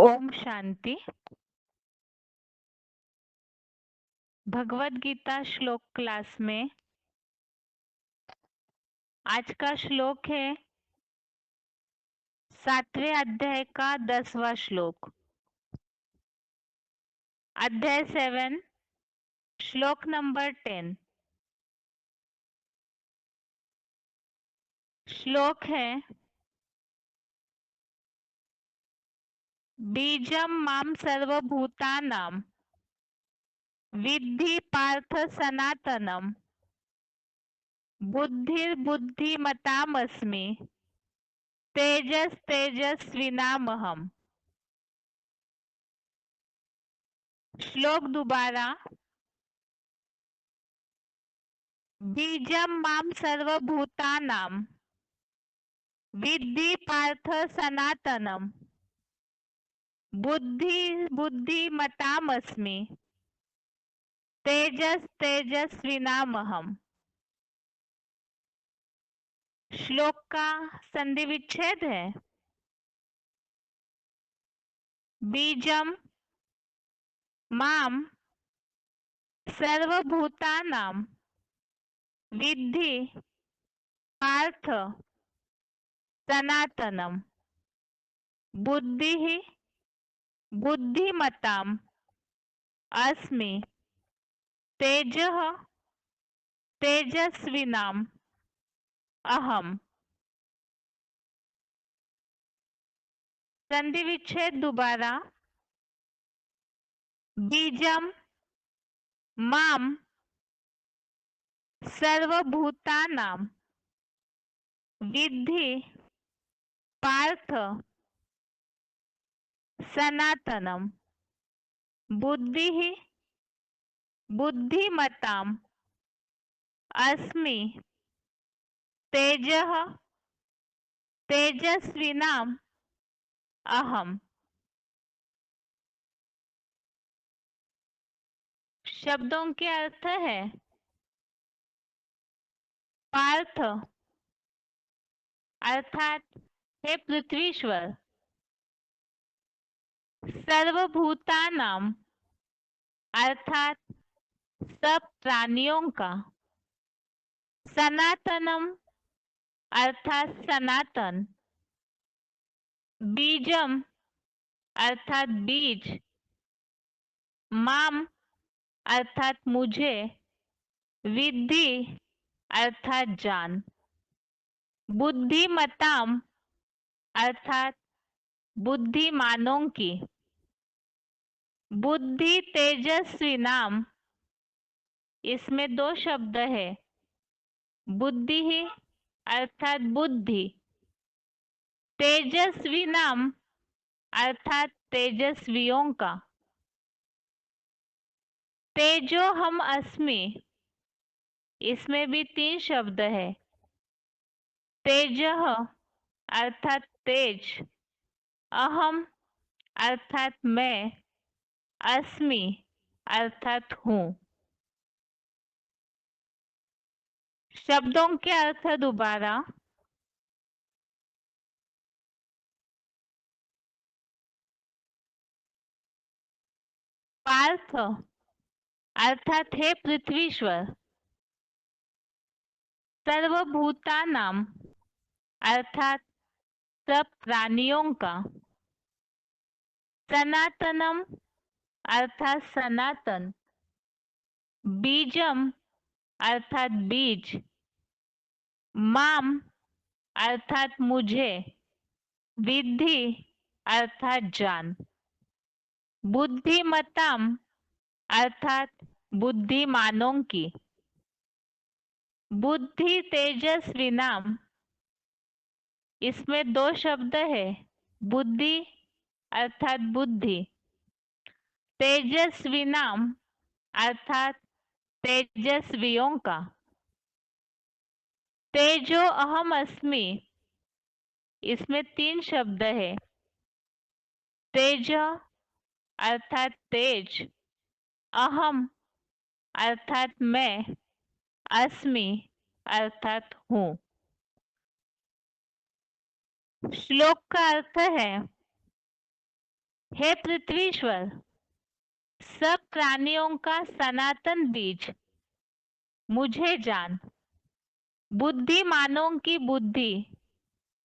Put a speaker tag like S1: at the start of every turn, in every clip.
S1: ओम शांति। भगवत गीता श्लोक क्लास में आज का श्लोक है 7वें अध्याय का 10वां श्लोक। अध्याय 7 श्लोक नंबर 10। श्लोक है बीजम माम सर्वभूतानां विद्धि पार्थ सनातनम बुद्धिर्बुद्धिमतामस्मि तेजस तेजस्विनामहम। श्लोक दोबारा। बीजम माम सर्वभूतानां विद्धि पार्थ सनातनम बुद्धिमतामस्मि तेजस तेजस्विनामहम। श्लोक का संधि विच्छेद है बीजम माम सर्वभूतानां विद्धि पार्थ सनातनम बुद्धिमताम् अस्मि तेजः तेजस्विनाम् अहम। संधि विच्छेद दोबारा। बीजम माम सर्वभूतानां विद्धि पार्थ सनातनम बुद्धिमताम् अस्मि तेजः तेजस्विनाम् अहम। शब्दों के अर्थ है पार्थ अर्थात हे पृथ्वीश्वर, सर्वभूतानां अर्थात सब प्राणियों का, सनातनम अर्थात सनातन, बीजम अर्थात बीज, माम अर्थात मुझे, विद्धि अर्थात जान, बुद्धिमताम अर्थात बुद्धिमानों की, बुद्धि तेजस्विनाम इसमें दो शब्द है बुद्धि ही अर्थात बुद्धि, तेजस्विनाम अर्थात तेजस्वियों का, तेजो हम अस्मि इसमें भी तीन शब्द है तेजः अर्थात तेज, अहम अर्थात मैं, अस्मि अर्थात हूँ। शब्दों के अर्थ दोबारा। पार्थ अर्थात हे पृथ्वीश्वर, सर्वभूतानाम अर्थात सब प्राणियों का, सनातनम अर्थात सनातन, बीजम अर्थात बीज, माम अर्थात मुझे, विद्धि अर्थात जान, बुद्धिमताम अर्थात बुद्धिमानों की, बुद्धि तेजस्विनाम इसमें दो शब्द है बुद्धि अर्थात बुद्धि, तेजस्विनाम अर्थात तेजस्वियों का, तेजो अहम अस्मि इसमें तीन शब्द है तेज अर्थात तेज, अहम अर्थात मैं, अस्मि अर्थात हूँ। श्लोक का अर्थ है हे पृथ्वीश्वर, सब प्राणियों का सनातन बीज मुझे जान। बुद्धिमानों की बुद्धि,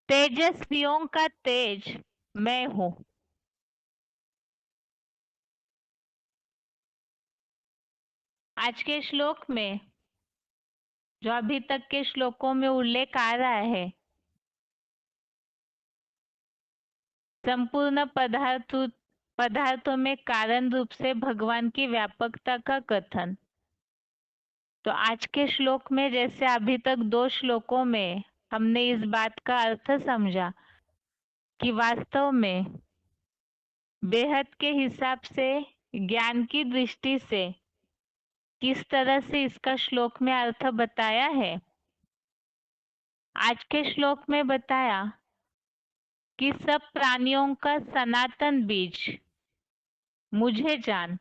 S1: तेजस्वियों का तेज मैं हूँ। आज के श्लोक में जो अभी तक के श्लोकों में उल्लेख आ रहा है, संपूर्ण पदार्थों में कारण रूप से भगवान की व्यापकता का कथन। तो आज के श्लोक में जैसे अभी तक 2 श्लोकों में हमने इस बात का अर्थ समझा कि वास्तव में बेहद के हिसाब से, ज्ञान की दृष्टि से किस तरह से इसका श्लोक में अर्थ बताया है। आज के श्लोक में बताया कि सब प्राणियों का सनातन बीज मुझे जान।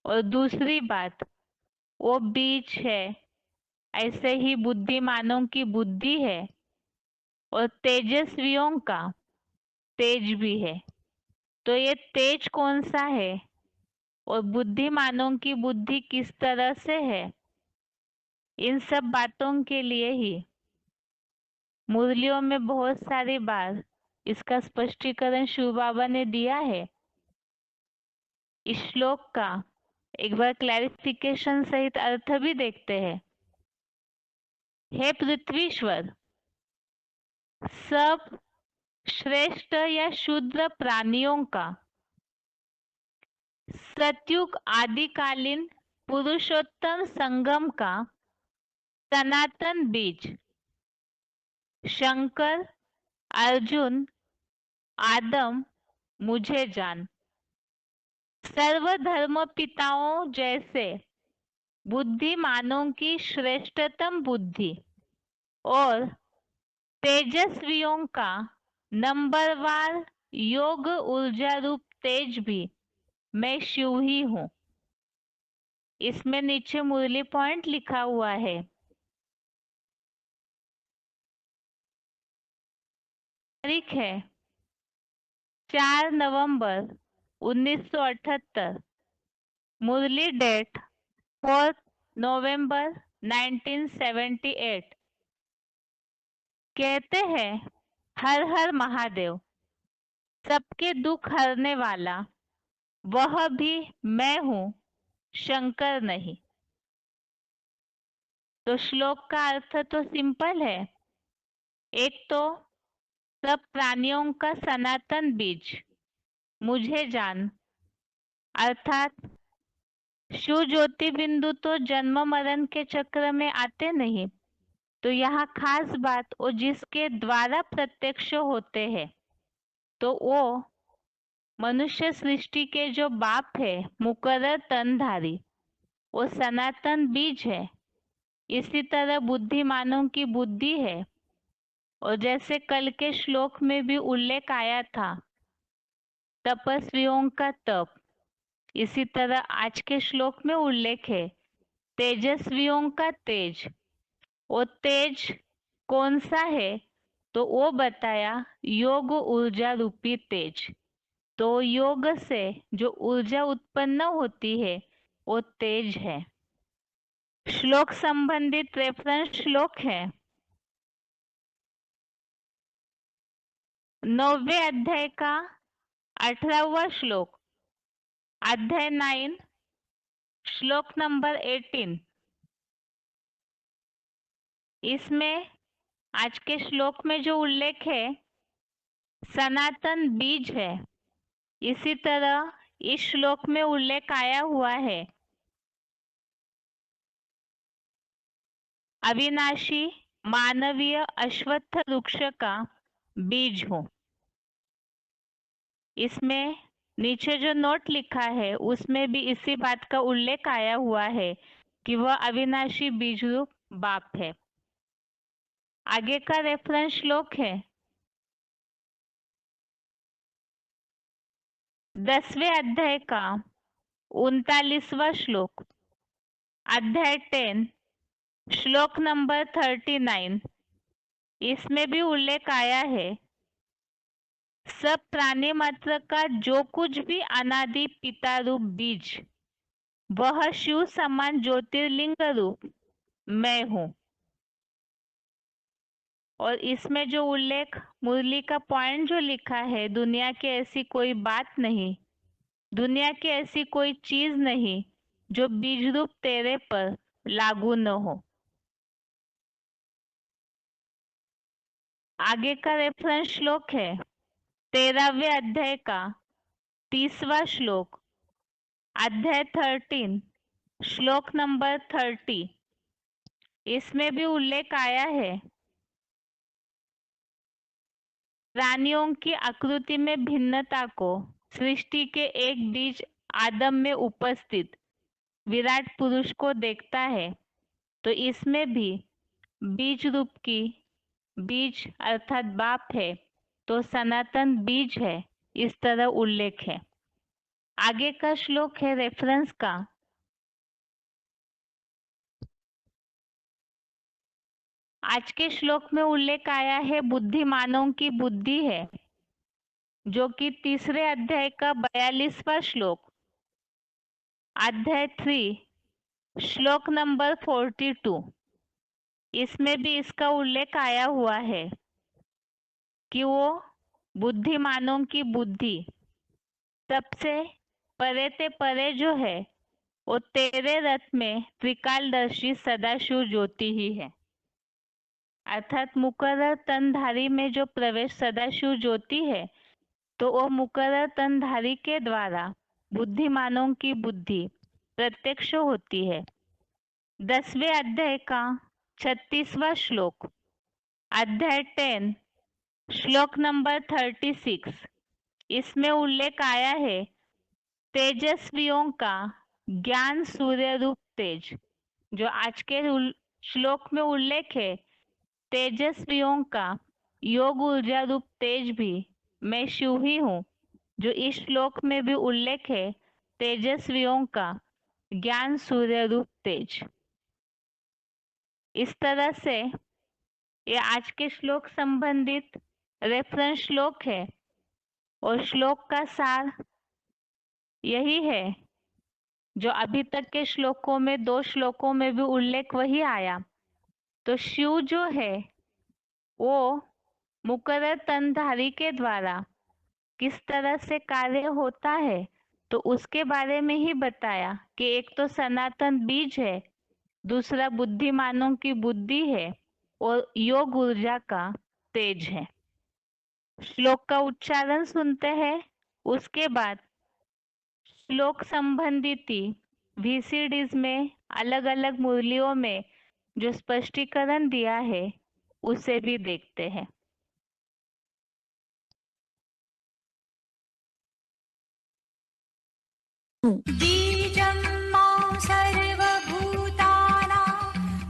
S1: और दूसरी बात, वो बीज है, ऐसे ही बुद्धिमानों की बुद्धि है और तेजस्वियों का तेज भी है। तो ये तेज कौन सा है और बुद्धिमानों की बुद्धि किस तरह से है, इन सब बातों के लिए ही मुरलियों में बहुत सारी बार इसका स्पष्टीकरण शिव बाबा ने दिया है। इस श्लोक का एक बार क्लैरिफिकेशन सहित अर्थ भी देखते हैं। हे पृथ्वीश्वर, सब श्रेष्ठ या शूद्र प्राणियों का सतयुग आदिकालीन पुरुषोत्तम संगम का सनातन बीज शंकर, अर्जुन, आदम मुझे जान। सर्वधर्म पिताओं जैसे बुद्धिमानों की श्रेष्ठतम बुद्धि और तेजस्वियों का नंबरवार योग ऊर्जा रूप तेज भी मैं शिव ही हूँ। इसमें नीचे मुरली पॉइंट लिखा हुआ है। तारीख है 4 नवंबर 1978। मुरली डेट 4 नवंबर 1978। कहते हैं, हर हर महादेव, सबके दुख हरने वाला वह भी मैं हूँ, शंकर नहीं। तो श्लोक का अर्थ तो सिंपल है। एक तो सब प्राणियों का सनातन बीज मुझे जान, अर्थात शिव ज्योति बिंदु तो जन्म मरण के चक्र में आते नहीं। तो यहाँ खास बात, वो जिसके द्वारा प्रत्यक्ष होते हैं, तो वो मनुष्य सृष्टि के जो बाप है, मुकर्रर तनधारी, वो सनातन बीज है। इसी तरह बुद्धिमानों की बुद्धि है। और जैसे कल के श्लोक में भी उल्लेख आया था, तपस्वियों का तप, इसी तरह आज के श्लोक में उल्लेख है तेजस्वियों का तेज। वो तेज कौन सा है, तो वो बताया योग ऊर्जा रूपी तेज। तो योग से जो ऊर्जा उत्पन्न होती है वो तेज है। श्लोक संबंधित रेफरेंस श्लोक है 9वें अध्याय का 18वां श्लोक, अध्याय 9, श्लोक नंबर 18। इसमें आज के श्लोक में जो उल्लेख है सनातन बीज है, इसी तरह इस श्लोक में उल्लेख आया हुआ है अविनाशी मानवीय अश्वत्थ वृक्ष का बीज हूँ। इसमें नीचे जो नोट लिखा है उसमें भी इसी बात का उल्लेख आया हुआ है कि वह अविनाशी बीज रूप बाप है। आगे का रेफरेंस श्लोक है 10वें अध्याय का 39वां श्लोक, अध्याय 10, श्लोक नंबर 39। इसमें भी उल्लेख आया है सब प्राणी मात्र का जो कुछ भी अनादि पिता रूप बीज, वह शिव समान ज्योतिर्लिंग रूप मैं हूँ। और इसमें जो उल्लेख मुरली का पॉइंट जो लिखा है, दुनिया की ऐसी कोई बात नहीं, दुनिया की ऐसी कोई चीज नहीं जो बीज रूप तेरे पर लागू न हो। आगे का रेफरेंस श्लोक है 13वें अध्याय का 30वां श्लोक, अध्याय 13, श्लोक नंबर 30। इसमें भी उल्लेख आया है प्राणियों की आकृति में भिन्नता को सृष्टि के एक बीज आदम में उपस्थित विराट पुरुष को देखता है, तो इसमें भी बीज रूप की बीज अर्थात बाप है, तो सनातन बीज है, इस तरह उल्लेख है। आगे का श्लोक है रेफरेंस का आज के श्लोक में उल्लेख आया है बुद्धिमानों की बुद्धि है, जो कि तीसरे अध्याय का 42वां श्लोक, अध्याय 3, श्लोक नंबर 42। इसमें भी इसका उल्लेख आया हुआ है कि वो बुद्धिमानों की बुद्धि सबसे परे ते परे जो है वो तेरे रथ में त्रिकालदर्शी सदाशिव ज्योति ही है। अर्थात मुकर्रर तनधारी में जो प्रवेश सदाशिव ज्योति है, तो वो मुकर्रर तनधारी के द्वारा बुद्धिमानों की बुद्धि प्रत्यक्ष होती है। 10वें अध्याय का 36वां श्लोक, अध्याय 10, श्लोक नंबर 36। इसमें उल्लेख आया है तेजस्वियों का ज्ञान सूर्य रूप तेज। जो आज के श्लोक में उल्लेख है तेजस्वियों का योग ऊर्जा रूप तेज भी मैं शिव ही हूँ, जो इस श्लोक में भी उल्लेख है तेजस्वियों का ज्ञान सूर्य रूप तेज। इस तरह से ये आज के श्लोक संबंधित रेफरेंस श्लोक है और श्लोक का सार यही है जो अभी तक के श्लोकों में 2 श्लोकों में भी उल्लेख वही आया। तो शिव जो है वो मुकर्रर तनधारी के द्वारा किस तरह से कार्य होता है, तो उसके बारे में ही बताया कि एक तो सनातन बीज है, दूसरा बुद्धिमानों की बुद्धि है और योग ऊर्जा का तेज है। श्लोक का उच्चारण सुनते हैं, उसके बाद श्लोक संबंधित VCDs में अलग अलग मुरलियों में जो स्पष्टीकरण दिया है उसे भी देखते हैं।
S2: बीजं मां सर्वभूतानां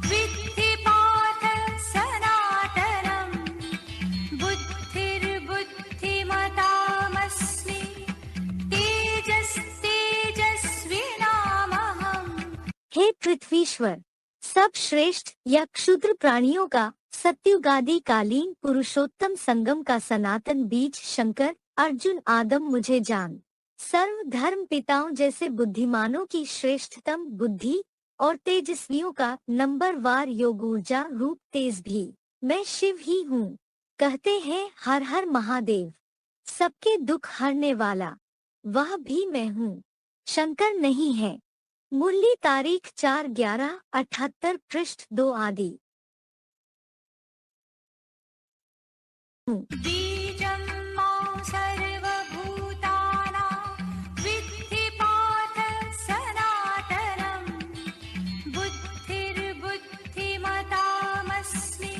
S2: विद्धि पार्थ सनातनं बुद्धिर्बुद्धिमतामस्मि तेजस्तेजस्विनामहम्। हे पृथ्वीश्वर, सब श्रेष्ठ या क्षुद्र प्राणियों का सत्युगादि कालीन पुरुषोत्तम संगम का सनातन बीज शंकर अर्जुन आदम मुझे जान। सर्व धर्म पिताओं जैसे बुद्धिमानों की श्रेष्ठतम बुद्धि और तेजस्वियों का नंबरवार योग ऊर्जा रूप तेज भी मैं शिव ही हूँ। कहते हैं हर हर महादेव, सबके दुख हरने वाला वह भी मैं हूँ, शंकर नहीं है। मुरली तारीख 4/11/78 पृष्ठ 2 आदि। बीजं मां सर्वभूतानां विद्धि पार्थ सनातनं बुद्धिर्बुद्धिमतामस्मि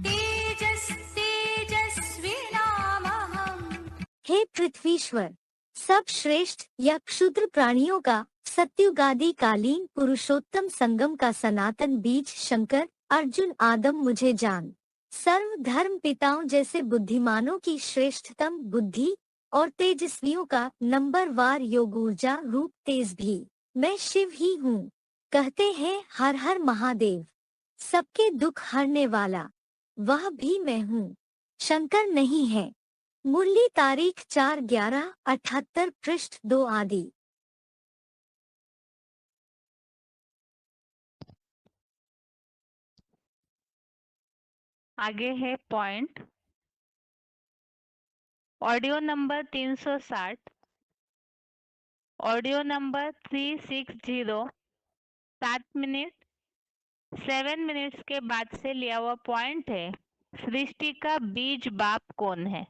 S2: तेजस्तेजस्विनामहम्। हे पृथ्वीश्वर, सब श्रेष्ठ या क्षुद्र प्राणियों का सत्युगादि कालीन पुरुषोत्तम संगम का सनातन बीज शंकर अर्जुन आदम मुझे जान। सर्व धर्म पिताओं जैसे बुद्धिमानों की श्रेष्ठतम बुद्धि और तेजस्वियों का नंबरवार योग ऊर्जा रूप तेज भी मैं शिव ही हूँ। कहते हैं हर हर महादेव, सबके दुख हरने वाला वह भी मैं हूँ, शंकर नहीं है। मुरली तारीख 4/11/78 पृष्ठ 2 आदि।
S1: आगे है point. Audio number 360, audio number 360 7 minute 7 minutes के बाद से लिया हुआ पॉइंट है। सृष्टि का बीज बाप कौन है?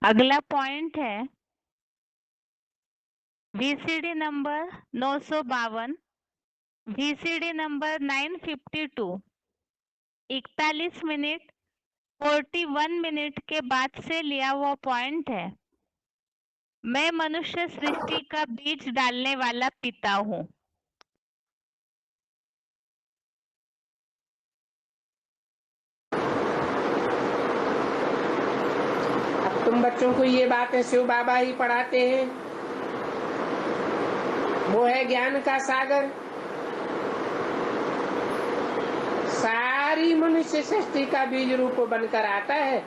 S1: अगला पॉइंट है VCD number 952, VCD number 952 41 minute 41 minute के बाद से लिया हुआ पॉइंट है। मैं मनुष्य सृष्टि का बीज डालने वाला पिता हूँ।
S3: अब तुम बच्चों को ये बातें शिव बाबा ही पढ़ाते हैं। वो है ज्ञान का सागर। सारी मनुष्य सृष्टि का बीज रूप बनकर आता है,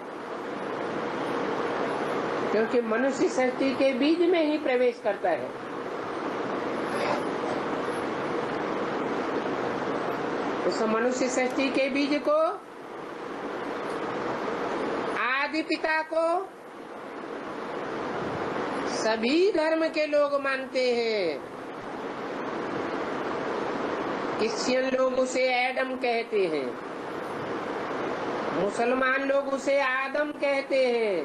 S3: क्योंकि मनुष्य सृष्टि के बीज में ही प्रवेश करता है। उस मनुष्य सृष्टि के बीज को, आदि पिता को सभी धर्म के लोग मानते हैं। क्रिश्चियन लोग उसे एडम कहते हैं, मुसलमान लोग उसे आदम कहते हैं,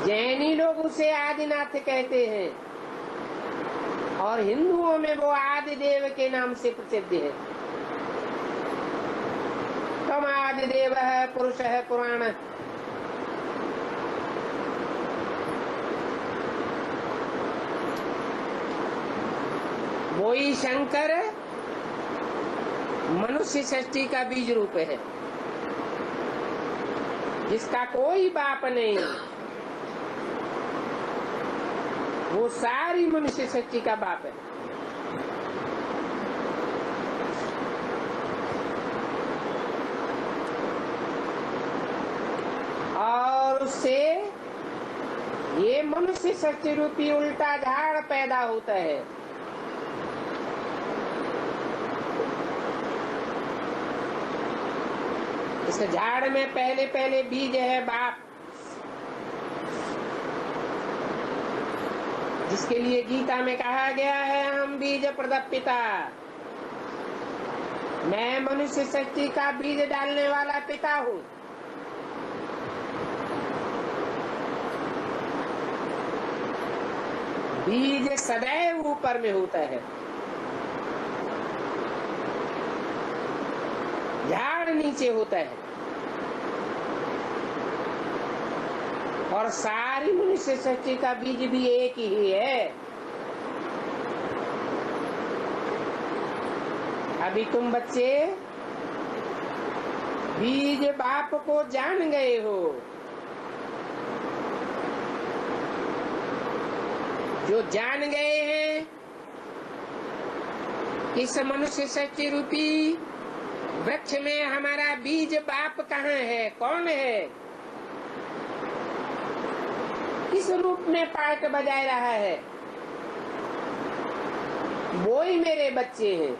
S3: जैनी लोग उसे आदिनाथ कहते हैं, और हिंदुओं में वो आदिदेव के नाम से प्रसिद्ध है। तम आदिदेव है, पुरुष है, पुराण। वही शंकर मनुष्य सृष्टि का बीज रूप है, जिसका कोई बाप नहीं। वो सारी मनुष्य सृष्टि का बाप है। और उससे ये मनुष्य सृष्टि रूपी उल्टा झाड़ पैदा होता है। इस झाड़ में पहले पहले बीज है बाप, जिसके लिए गीता में कहा गया है हम बीज प्रदप पिता। मैं मनुष्य सृष्टि का बीज डालने वाला पिता हूँ। बीज सदैव ऊपर में होता है, झाड़ नीचे होता है। और सारी मनुष्य सृष्टि का बीज भी एक ही है। अभी तुम बच्चे बीज बाप को जान गए हो। जो जान गए हैं इस मनुष्य सृष्टि रूपी वृक्ष में हमारा बीज बाप कहाँ है, कौन है, किस रूप में पार्ट बजा रहा है, वो ही मेरे बच्चे हैं।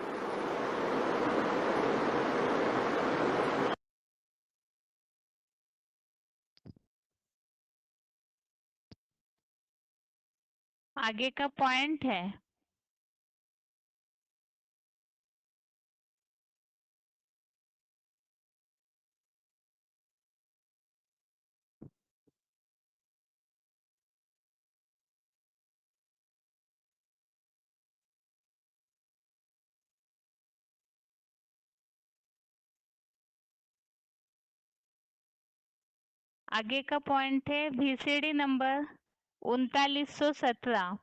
S1: आगे का पॉइंट है, आगे का पॉइंट है VCD number 3917,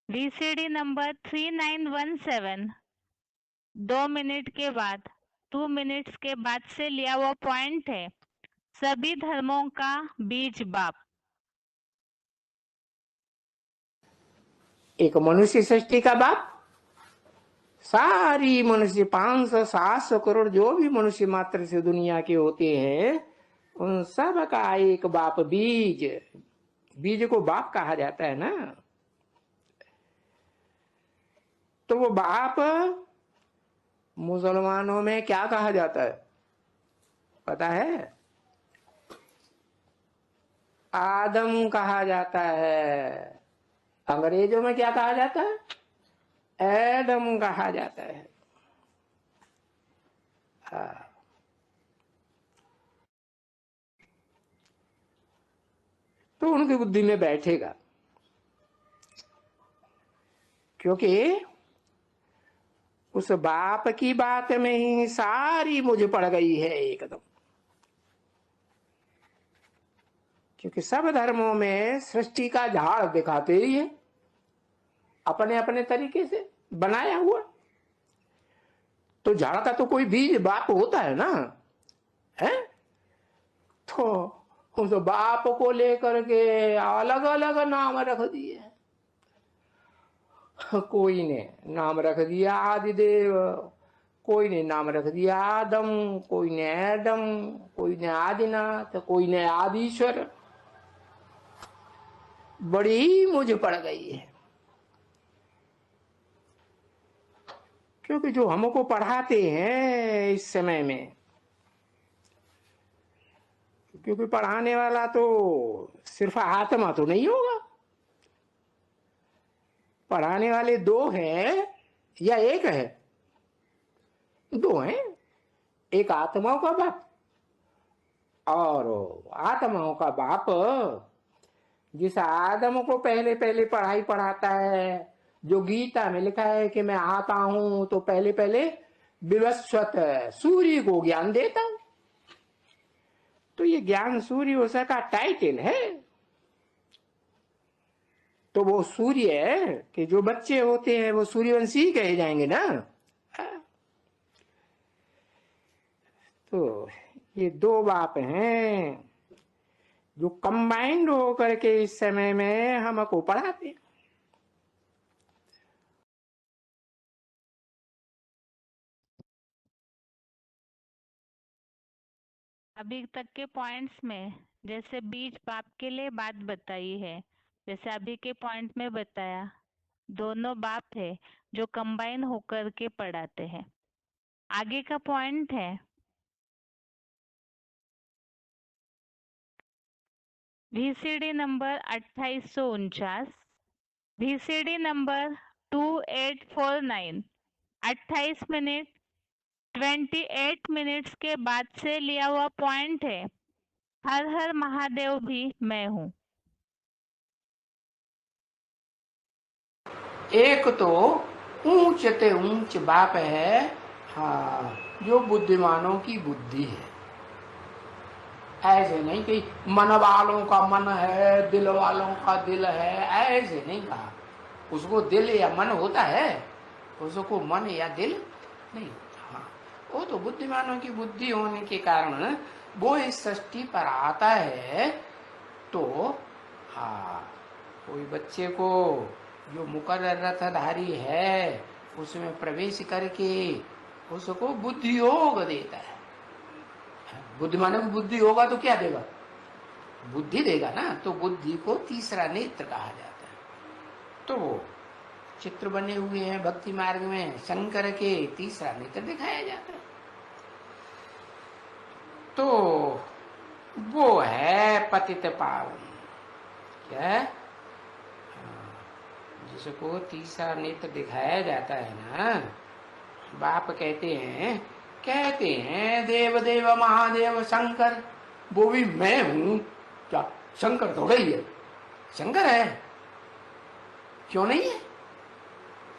S1: VCD number 3917 2 minute के बाद 2 मिनट्स के बाद से लिया हुआ पॉइंट है। सभी धर्मों का बीज बाप।
S3: एक मनुष्य सृष्टि का बाप, सारी मनुष्य 500-700 करोड़ जो भी मनुष्य मात्र से दुनिया के होते हैं, उन सब का एक बाप बीज। बीज को बाप कहा जाता है ना। तो वो बाप मुसलमानों में क्या कहा जाता है पता है? आदम कहा जाता है। अंग्रेजों में क्या कहा जाता है? एडम कहा जाता है। तो उनकी बुद्धि में बैठेगा, क्योंकि उस बाप की बात में ही सारी मुझ पड़ गई है एकदम। क्योंकि सब धर्मों में सृष्टि का झाड़ दिखाते ही है, अपने अपने तरीके से बनाया हुआ। तो झाड़ का तो कोई बीज बाप होता है ना, है? तो उस बाप को लेकर के अलग अलग नाम रख दिए। कोई ने नाम रख दिया आदिदेव, कोई ने नाम रख दिया आदम, कोई ने एडम, कोई ने आदिनाथ, कोई ने आदिश्वर। बड़ी मुझ पड़ गई है। क्योंकि जो हमको पढ़ाते हैं इस समय में, क्योंकि पढ़ाने वाला तो सिर्फ आत्मा तो नहीं होगा। पढ़ाने वाले दो हैं या एक है? दो हैं। एक आत्माओं का बाप और आत्माओं का बाप जिस आदम को पहले पहले पढ़ाई पढ़ाता है, जो गीता में लिखा है कि मैं आता हूं तो पहले पहले विवस्वत सूर्य को ज्ञान देता हूं। तो ये ज्ञान सूर्य उसका टाइटल है। तो वो सूर्य के जो बच्चे होते हैं वो सूर्यवंशी कहे जाएंगे ना। तो ये दो बाप हैं जो कंबाइंड होकर के इस समय में हमको पढ़ाते हैं।
S1: अभी तक के पॉइंट्स में जैसे बीज बाप के लिए बात बताई है, जैसे अभी के पॉइंट में बताया, दोनों बाप है जो कंबाइन होकर के पढ़ाते हैं। आगे का पॉइंट है VCD number 2849, VCD number 2849, 28 minute 28 minutes के बाद से लिया हुआ पॉइंट है। हर हर महादेव भी मैं हूँ।
S3: एक तो ऊंच ते ऊंच बाप है, हाँ, जो बुद्धिमानों की बुद्धि है। ऐसे नहीं कि मन वालों का मन है, दिल वालों का दिल है, ऐसे नहीं कहा। उसको दिल या मन होता है, उसको मन या दिल नहीं होता। हाँ, वो तो बुद्धिमानों की बुद्धि होने के कारण वो इस सृष्टि पर आता है। तो हाँ, कोई बच्चे को जो मुकर्रर रथधारी है उसमें प्रवेश करके उसको बुद्धि योग देता है। बुद्धिमानों को बुद्धि होगा तो क्या देगा? बुद्धि देगा ना। तो बुद्धि को तीसरा नेत्र कहा जाता है। तो वो चित्र बने हुए हैं भक्ति मार्ग में, शंकर के तीसरा नेत्र दिखाया जाता है। तो वो है पतित पावन। क्या है? जिसको तीसरा नेत्र दिखाया जाता है ना, बाप कहते हैं देव देव महादेव शंकर, वो भी मैं हूं क्या? शंकर थोड़ा ही है, शंकर है। क्यों नहीं है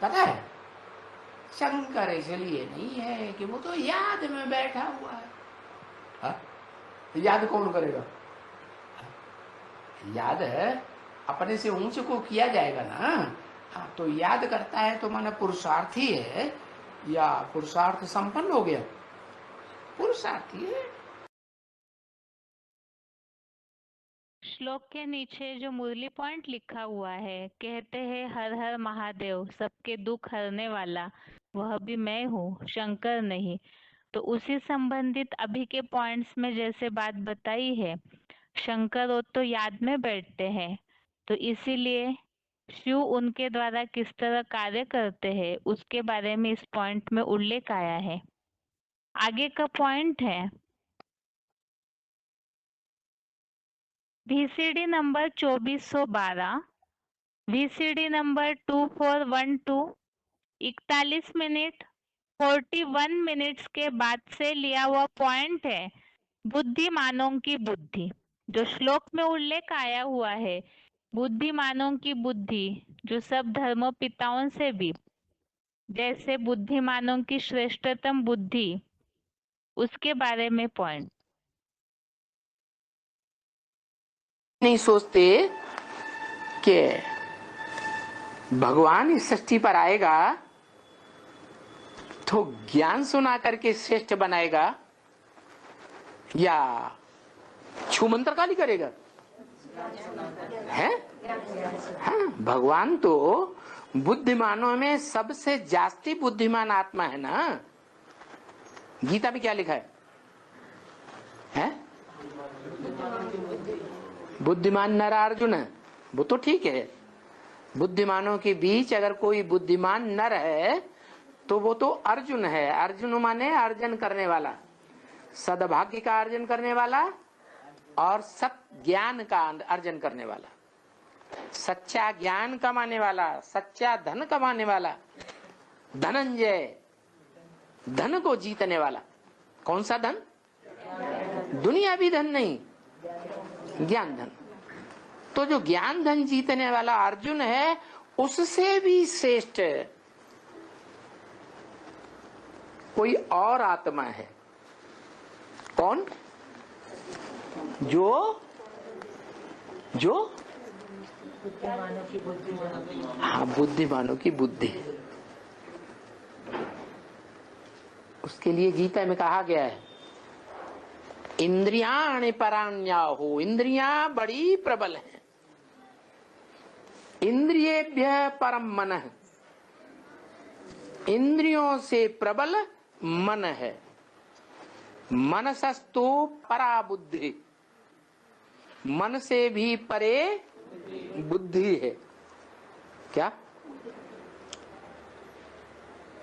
S3: पता है? शंकर इसलिए नहीं है कि वो तो याद में बैठा हुआ है। हा? याद कौन करेगा? याद है अपने से ऊंच को किया जाएगा ना। हाँ, तो याद करता है तो माना पुरुषार्थी है या पुरुषार्थ संपन्न हो गया? पुरुषार्थी है।
S1: श्लोक के नीचे जो मुरली पॉइंट लिखा हुआ है, कहते हैं हर हर महादेव, सबके दुख हरने वाला, वह भी मैं हूँ, शंकर नहीं। तो उसी संबंधित अभी के पॉइंट्स में जैसे बात बताई है, शंकर वो तो याद में बैठते हैं, तो इसीलिए शिव उनके द्वारा किस तरह कार्य करते हैं उसके बारे में इस पॉइंट में उल्लेख आया है। आगे का पॉइंट है VCD number 2412, VCD number 2412, 41 minute 41 minutes के बाद से लिया हुआ पॉइंट है बुद्धिमानों की बुद्धि। जो श्लोक में उल्लेख आया हुआ है बुद्धिमानों की बुद्धि, जो सब धर्म पिताओं से भी जैसे बुद्धिमानों की श्रेष्ठतम बुद्धि, उसके बारे में पॉइंट।
S3: नहीं सोचते कि भगवान इस सृष्टि पर आएगा तो ज्ञान सुना करके श्रेष्ठ बनाएगा या छू मंत्र काली करेगा? है? हाँ, भगवान तो बुद्धिमानों में सबसे जास्ती बुद्धिमान आत्मा है ना। गीता में क्या लिखा है? बुद्धिमान नर अर्जुन है, वो तो ठीक है। बुद्धिमानों के बीच अगर कोई बुद्धिमान नर है तो वो तो अर्जुन है। अर्जुन माने अर्जन करने वाला, सद्भाग्य का अर्जन करने वाला और सत ज्ञान का अर्जन करने वाला, सच्चा ज्ञान कमाने वाला, सच्चा धन कमाने वाला, धनंजय, धन को जीतने वाला। कौन सा धन? दुनिया भी धन नहीं, ज्ञान धन। तो जो ज्ञान धन जीतने वाला अर्जुन है उससे भी श्रेष्ठ कोई और आत्मा है। कौन? जो हाँ, बुद्धिमानों की बुद्धि। उसके लिए गीता में कहा गया है इंद्रियाणि पराण्याहु, इंद्रियां बड़ी प्रबल हैं। इंद्रियेभ्यः परम मनः, इंद्रियों से प्रबल मन है। मनसस्तु परा बुद्धि, मन से भी परे बुद्धि है। क्या?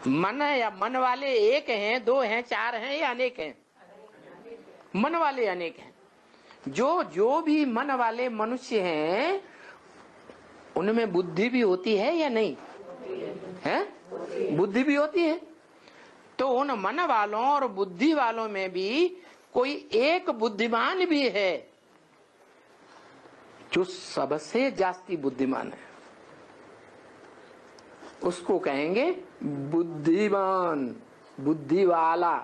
S3: मन है या मन वाले एक हैं, दो हैं, चार हैं या अनेक हैं? मन वाले अनेक हैं। जो भी मन वाले मनुष्य हैं उनमें बुद्धि भी होती है या नहीं है? बुद्धि भी होती है। तो उन मन वालों और बुद्धि वालों में भी कोई एक बुद्धिमान भी है जो सबसे जास्ती बुद्धिमान है। उसको कहेंगे बुद्धिमान, बुद्धि वाला,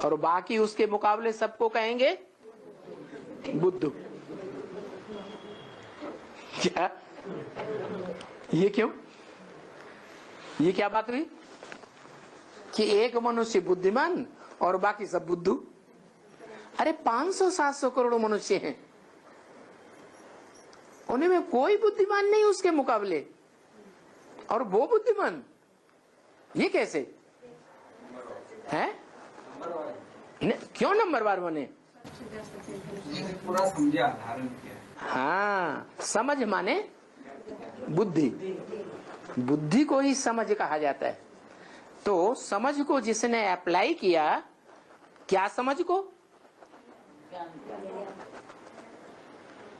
S3: और बाकी उसके मुकाबले सबको कहेंगे बुद्धू। क्या? ये क्यों? ये क्या बात हुई कि एक मनुष्य बुद्धिमान और बाकी सब बुद्धू? अरे 500-700 करोड़ मनुष्य हैं, उन्हीं में कोई बुद्धिमान नहीं उसके मुकाबले, और वो बुद्धिमान। ये कैसे है? क्यों नंबरवार बने?
S4: पूरा समझा, धारण किया।
S3: हाँ, समझ माने बुद्धि, बुद्धि को ही समझ कहा जाता है। तो समझ को जिसने अप्लाई किया, क्या समझ को?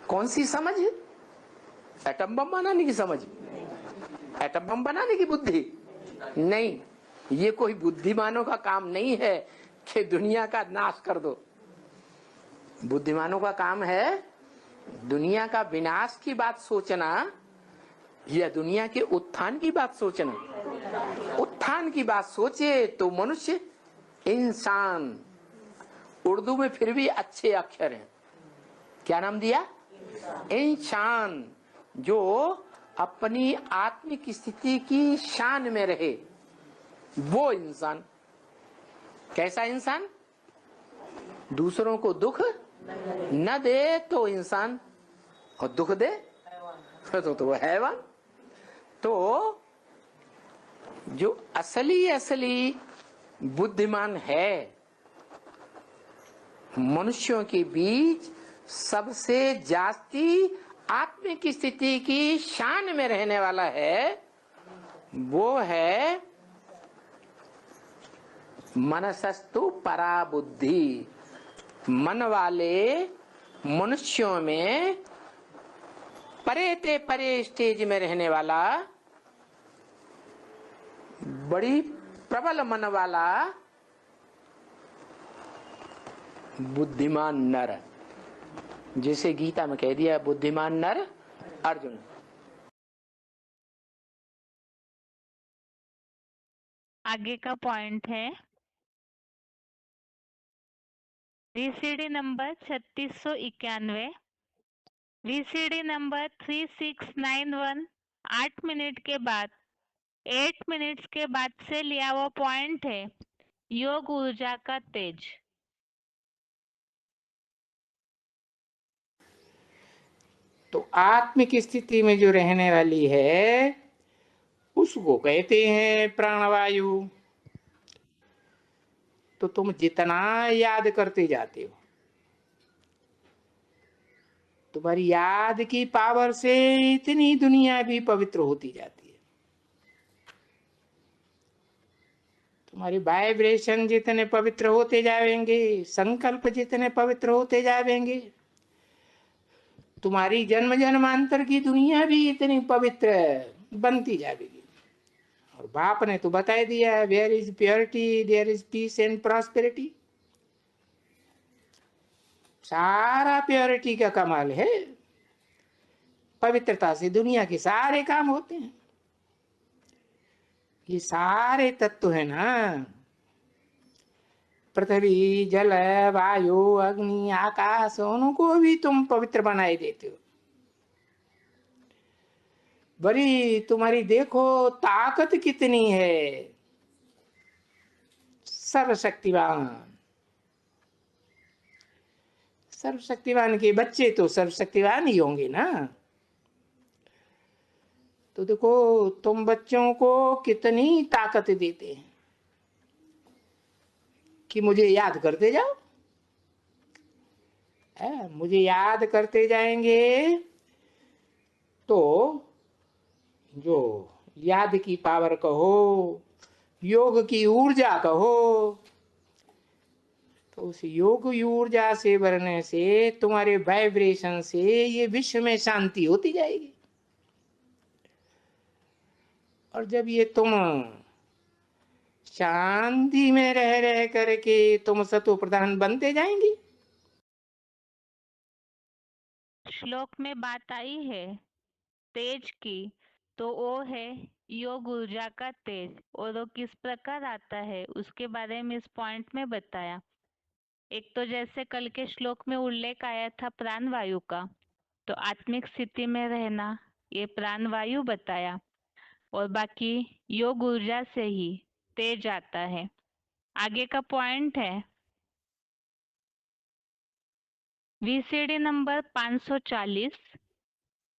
S3: कौन सी समझ? एटम बम बनाने की समझ? एटम बम बनाने की बुद्धि नहीं। ये कोई बुद्धिमानों का काम नहीं है कि दुनिया का नाश कर दो। बुद्धिमानों का काम है दुनिया का विनाश की बात सोचना या दुनिया के उत्थान की बात सोचना। उत्थान की बात सोचे तो मनुष्य, इंसान, उर्दू में फिर भी अच्छे अक्षर हैं। क्या नाम दिया? इंसान, जो अपनी आत्मिक स्थिति की शान में रहे, वो इंसान। कैसा इंसान? दूसरों को दुख न दे तो इंसान, और दुख दे तो वो हैवान। तो जो असली बुद्धिमान है, मनुष्यों के बीच सबसे जास्ती आत्मिक स्थिति की शान में रहने वाला है, वो है मनसस्तु परा बुद्धि। मन वाले मनुष्यों में परे ते परे स्टेज में रहने वाला, बड़ी प्रबल मन वाला बुद्धिमान नर, जिसे गीता में कह दिया बुद्धिमान नर अर्जुन।
S1: आगे का पॉइंट है VCD number 3691, VCD number 3691 8 minute के बाद 8 मिनट्स के बाद से लिया हुआ पॉइंट है योग ऊर्जा का तेज।
S3: तो आत्मिक स्थिति में जो रहने वाली है उसको कहते हैं प्राणवायु। तो तुम जितना याद करते जाते हो, तुम्हारी याद की पावर से इतनी दुनिया भी पवित्र होती जाती है। तुम्हारे वाइब्रेशन जितने पवित्र होते जाएंगे, संकल्प जितने पवित्र होते जाएंगे, तुम्हारी जन्म जन्मांतर की दुनिया भी इतनी पवित्र बनती जाएगी। और बाप ने तो बता दिया है, where is purity there is peace and prosperity. सारा प्योरिटी का कमाल है। पवित्रता से दुनिया के सारे काम होते हैं। ये सारे तत्व है ना, पृथ्वी, जल, वायु, अग्नि, आकाश, उनको भी तुम पवित्र बनाए देते हो। बड़ी तुम्हारी देखो ताकत कितनी है। सर्वशक्तिवान, सर्वशक्तिवान के बच्चे तो सर्वशक्तिवान ही होंगे ना। तो देखो तुम बच्चों को कितनी ताकत देते हैं कि मुझे याद करते जाओ। मुझे याद करते जाएंगे तो जो याद की पावर कहो, योग की ऊर्जा कहो, तो उस योग ऊर्जा से भरने से, तुम्हारे वाइब्रेशन से ये विश्व में शांति होती जाएगी। और जब ये तुम शांति में रह करके तुम सत्व प्रधान बनते जाएंगे।
S1: श्लोक में बात आई है तेज की, तो वो है योग ऊर्जा का तेज, और वो किस प्रकार आता है उसके बारे में इस पॉइंट में बताया। एक तो जैसे कल के श्लोक में उल्लेख आया था प्राण वायु का, तो आत्मिक स्थिति में रहना, ये प्राण वायु बताया। और बाकी योग ऊर्जा से ही तेज आता है। आगे का पॉइंट है VCD number 540,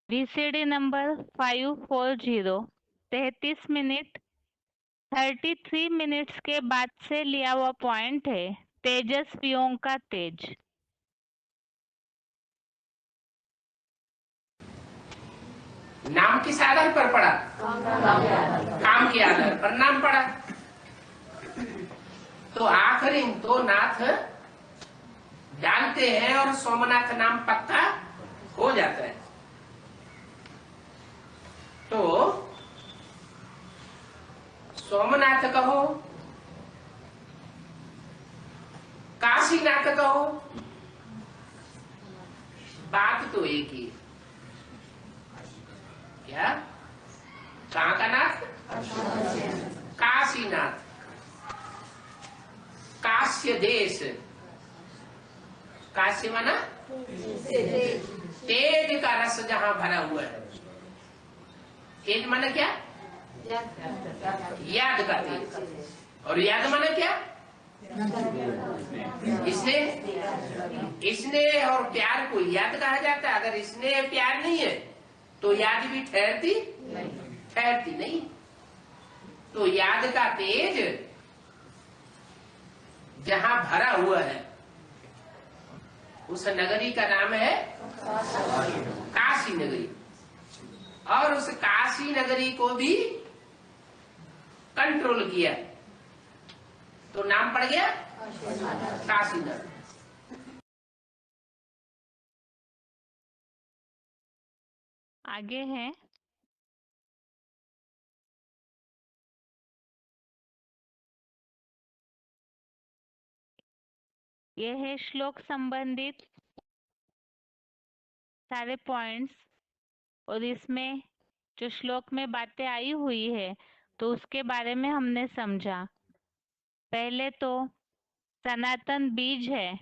S1: VCD number 540, 33 minute 33 minutes के बाद से लिया हुआ पॉइंट है तेजस्वियों का तेज।
S3: नाम किस आधार पर पड़ा? काम के आधार पर नाम पड़ा। तो आखिरी दो नाथ डालते हैं और सोमनाथ नाम पक्का हो जाता है। तो सोमनाथ कहो, काशीनाथ कहो, बात तो एक ही है। क्या? कहाँ का नाथ? काशीनाथ, काश्य देश। काशी माना तेज का रस जहां भरा हुआ है। तेज माना क्या? याद का तेज। और याद माना क्या? स्नेह और प्यार को याद कहा जाता है। अगर स्नेह प्यार नहीं है तो याद भी ठहरती नहीं। तो याद का तेज जहां भरा हुआ है उस नगरी का नाम है काशी नगरी। और उस काशी नगरी को भी कंट्रोल किया तो नाम पड़ गया काशी नगरी।
S1: आगे है यह है श्लोक संबंधित सारे पॉइंट्स। और इसमें जो श्लोक में बातें आई हुई है तो उसके बारे में हमने समझा। पहले तो सनातन बीज है,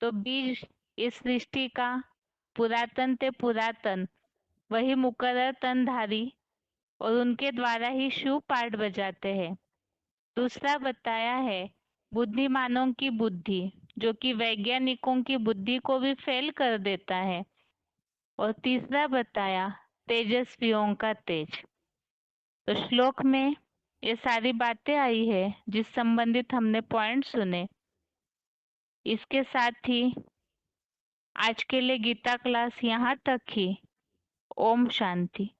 S1: तो बीज इस सृष्टि का पुरातन ते पुरातन वही मुकर्रर तनधारी और उनके द्वारा ही शिव पाठ बजाते हैं। दूसरा बताया है बुद्धिमानों की बुद्धि, जो कि वैज्ञानिकों की बुद्धि को भी फेल कर देता है। और तीसरा बताया तेजस्वियों का तेज। तो श्लोक में ये सारी बातें आई है जिस संबंधित हमने पॉइंट सुने। इसके साथ ही आज के लिए गीता क्लास यहाँ तक ही। ओम शांति।